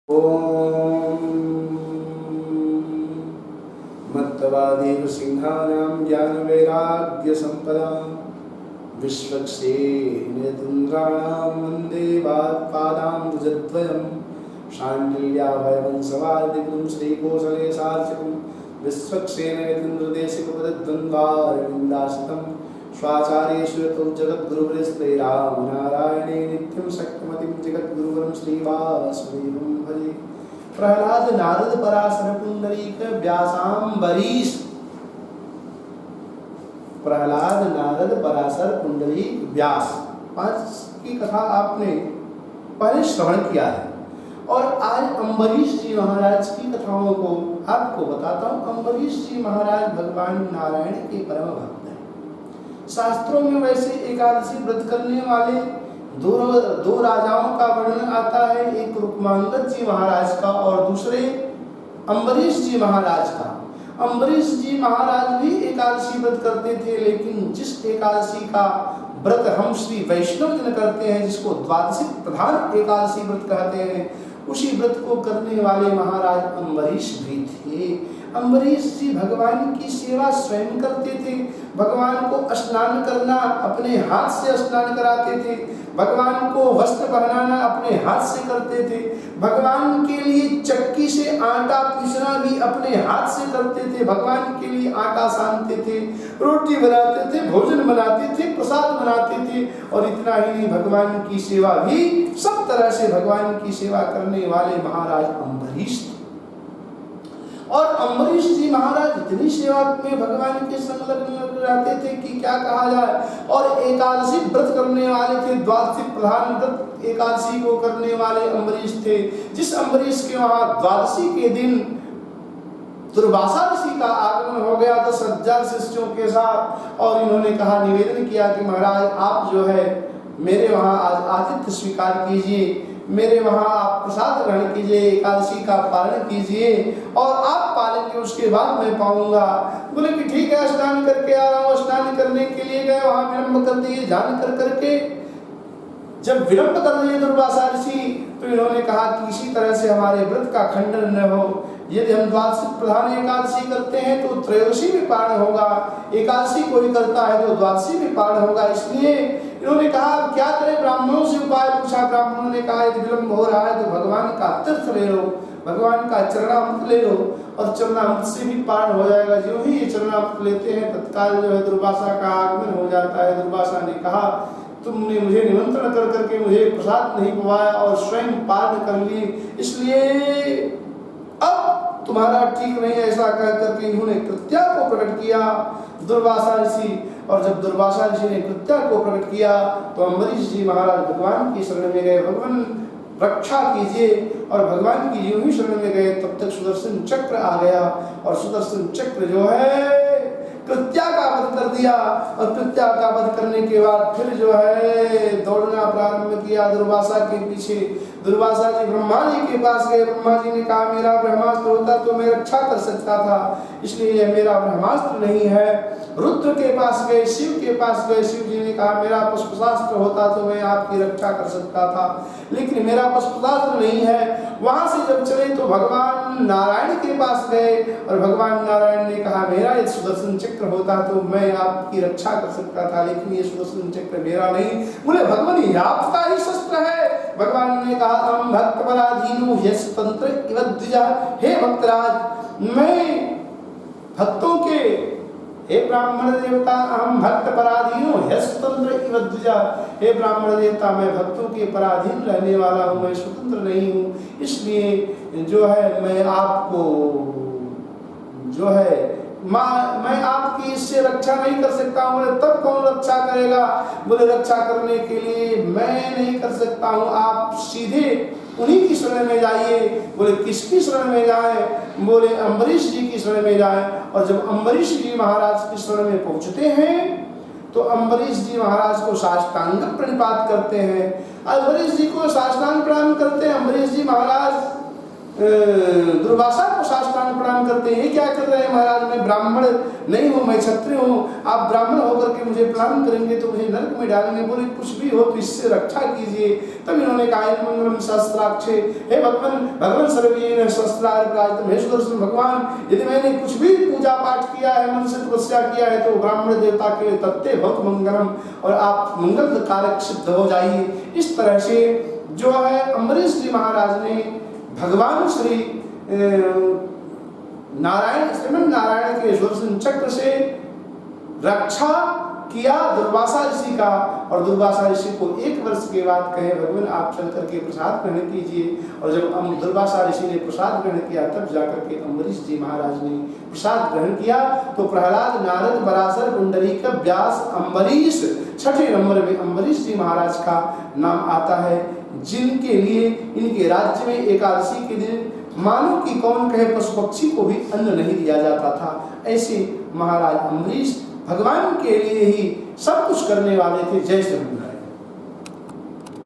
ओम मत्तवादेव सिंहानां ज्ञान वैराग्य संपदा विश्वक्षेणेन्द्राणां वन्दे पादाम्बुजद्वयं शाण्डिल्याभयवंशवादिगुं श्रीकोसलेशार्चकं विश्वक्षेणेन्द्रदेशिकपदद्वन्द्वारविन्दासितं स्वाचार्येषु जगद्गुरुवरस्ते नित्यं शक्तिमतिं जगद्गुरुवरं श्रीवासुदेवं भजे। प्रहलाद नारद पराशर पुंडरीक व्यासाम्बरीश। प्रहलाद नारद पराशर पुंडरीक व्यास, 5 की कथा आपने पहले श्रवण किया है और आज अम्बरीश जी महाराज की कथाओं को आपको बताता हूँ। अम्बरीश जी महाराज भगवान नारायण के परम भक्त हैं। शास्त्रों में वैसे एकादशी व्रत करने वाले दो राजाओं का वर्णन आता है, एक रुक्मांगद जी महाराज का और दूसरे अम्बरीश जी महाराज का। अम्बरीश जी महाराज भी एकादशी व्रत करते थे, लेकिन जिस एकादशी का व्रत हम श्री वैष्णव जन करते हैं, जिसको द्वादशी प्रधान एकादशी व्रत कहते हैं, उसी व्रत को करने वाले महाराज अम्बरीश भी थे। अम्बरीश जी भगवान की सेवा स्वयं करते थे। भगवान को स्नान करना अपने हाथ से स्नान कराते थे। भगवान को वस्त्र पहनाना अपने हाथ से करते थे। भगवान के लिए चक्की से आटा पीसना भी अपने हाथ से करते थे। भगवान के लिए आटा सानते थे, रोटी बनाते थे, भोजन बनाते थे, प्रसाद बनाते थे। और इतना ही नहीं, भगवान की सेवा भी सब तरह से भगवान की सेवा करने वाले महाराज अम्बरीश थे। और अम्बरीश जी महाराज इतनी सेवा में भगवान के संग रहते थे कि क्या कहा जाए। और एकादशी व्रत करने वाले थे, द्वादशी प्रधान व्रत एकादशी को करने वाले अम्बरीश थे। जिस अम्बरीश के वहां द्वादशी के दिन दुर्वासा ऋषि का आगमन हो गया 10,000 शिष्यों के साथ, और इन्होंने कहा, निवेदन किया कि महाराज आप जो है मेरे वहां आज आतिथ्य स्वीकार कीजिए, मेरे वहां आप प्रसाद ग्रहण कीजिए, एकादशी का पालन कीजिए, और आप पालेंगे उसके बाद मैं पाऊंगा। बोले कि ठीक है, स्नान करके आ रहा हूँ। स्नान करने के लिए गए, वहां विलंब कर दिए। जान करके जब विलंब कर दिए दुर्वासा ऋषि, तो इन्होंने कहा कि इसी तरह से हमारे व्रत का खंडन न हो। यदि हम द्वादशी प्रधान एकादशी करते हैं तो त्रयोदशी भी पारण होगा, एकादशी कोई करता है तो द्वादशी भी पारण होगा। इसलिए इन्होंने कहा क्या करें, ब्राह्मणों से उपाय पूछा। ब्राह्मणों ने कहा यदि विलंब हो रहा है तो भगवान का तीर्थ ले लो, भगवान का चरणामृत ले लो, और चरणामृत से भी पारण हो जाएगा। जो ही ये चरणामृत लेते हैं तत्काल जो है दुर्वासा का आगमन हो जाता है। दुर्वासा ने कहा तुमने मुझे निमंत्रण कर करके मुझे प्रसाद नहीं पवाया और स्वयं पालन कर लिए, इसलिए अब तुम्हारा ठीक नहीं। ऐसा कह करके इन्होंने कृत्या को प्रकट किया दुर्वासा ऋषि। और जब दुर्वासा ऋषि ने कृत्या को प्रकट किया तो अम्बरीश जी महाराज भगवान की शरण में गए, भगवान रक्षा कीजिए। और भगवान की जो ही शरण में गए तब तक सुदर्शन चक्र आ गया, और सुदर्शन चक्र जो है कृत्या का वध कर दिया। और कृत्या का वध करने के बाद फिर जो है दौड़ना प्रारंभ किया दुर्वासा के पीछे। दुर्वासा जी ब्रह्मा जी के पास गए। ब्रह्मा जी ने कहा मेरा ब्रह्मास्त्र होता तो मैं रक्षा कर सकता था, इसलिए यह मेरा ब्रह्मास्त्र नहीं है। रुद्र के पास गए, शिव के पास गए। शिव जी ने कहा मेरा पुष्पशास्त्र होता तो मैं आपकी रक्षा कर सकता था, लेकिन मेरा पुष्पशास्त्र नहीं है। वहां से जब चले तो भगवान नारायण के पास गए, और भगवान नारायण ने कहा मेरा ये सुदर्शन चक्र होता तो मैं आपकी रक्षा कर सकता था, लेकिन ये सुदर्शन चक्र मेरा नहीं। बोले भगवान ये आपका ही शस्त्र है। भगवान ने कहा अहम भक्त पराधीनो यश तंत्र इव द्विजा। हे भक्तराज, मैं भक्तों के, हे ब्राह्मण देवता, अहम भक्त पराधीनो यश तंत्र इव द्विजा। हे ब्राह्मण देवता, मैं भक्तों के पराधीन रहने वाला हूँ, मैं स्वतंत्र नहीं हूँ। इसलिए जो है मैं आपको जो है मैं आपकी इससे रक्षा नहीं कर सकता हूँ। बोले तब कौन रक्षा करेगा? बोले रक्षा करने के लिए मैं नहीं कर सकता हूँ, आप सीधे उन्हीं की शरण में जाइए। बोले किसकी शरण में जाए? बोले अम्बरीश जी की शरण में जाए। और जब अम्बरीश जी महाराज की शरण में पहुंचते हैं तो अम्बरीश जी महाराज को साष्टांग प्रणिपात करते हैं। अम्बरीश जी को साष्टांग प्रणाम करते हैं। अम्बरीश जी महाराज दुर्वासा को साष्टांग प्रणाम करते हैं। ये क्या कर रहे हैं महाराज, मैं ब्राह्मण नहीं हूँ, मैं क्षत्रिय हूँ, आप ब्राह्मण होकर के मुझे प्रणाम करेंगे तो मुझे नरक में डालेंगे। बोले कुछ भी हो तो इससे रक्षा कीजिए। तब इन्होंने कहा मंगलम शस्त्राक्षे, हे भगवान भगवान सर्वजन शस्त्रार्थ, हे सुदर्शन भगवान, यदि मैंने कुछ भी पूजा पाठ किया है, मन से तपस्या किया है तो ब्राह्मण देवता के तत्ते भक्त मंगलम, और आप मंगल कारक सिद्ध हो जाइए। इस तरह से जो है अम्बरीश जी महाराज ने भगवान श्री नारायण श्रीमन नारायण के सुदर्शन चक्र से रक्षा किया दुर्वासा ऋषि का। और दुर्वासा ऋषि को 1 वर्ष के बाद कहे भगवान आप चल करके प्रसाद ग्रहण कीजिए। और जब दुर्वासा ऋषि ने प्रसाद ग्रहण किया तब जाकर के अम्बरीश जी महाराज ने प्रसाद ग्रहण किया। तो प्रहलाद, नारद, पराशर, पुंडरीक, व्यास, अम्बरीश, 6ठे नंबर में अम्बरीश जी महाराज का नाम आता है, जिनके लिए इनके राज्य में एकादशी के दिन मानो कि कौन कहे पशु पक्षी को भी अन्न नहीं दिया जाता था। ऐसे महाराज अम्बरीश भगवान के लिए ही सब कुछ करने वाले थे। जय श्री राम।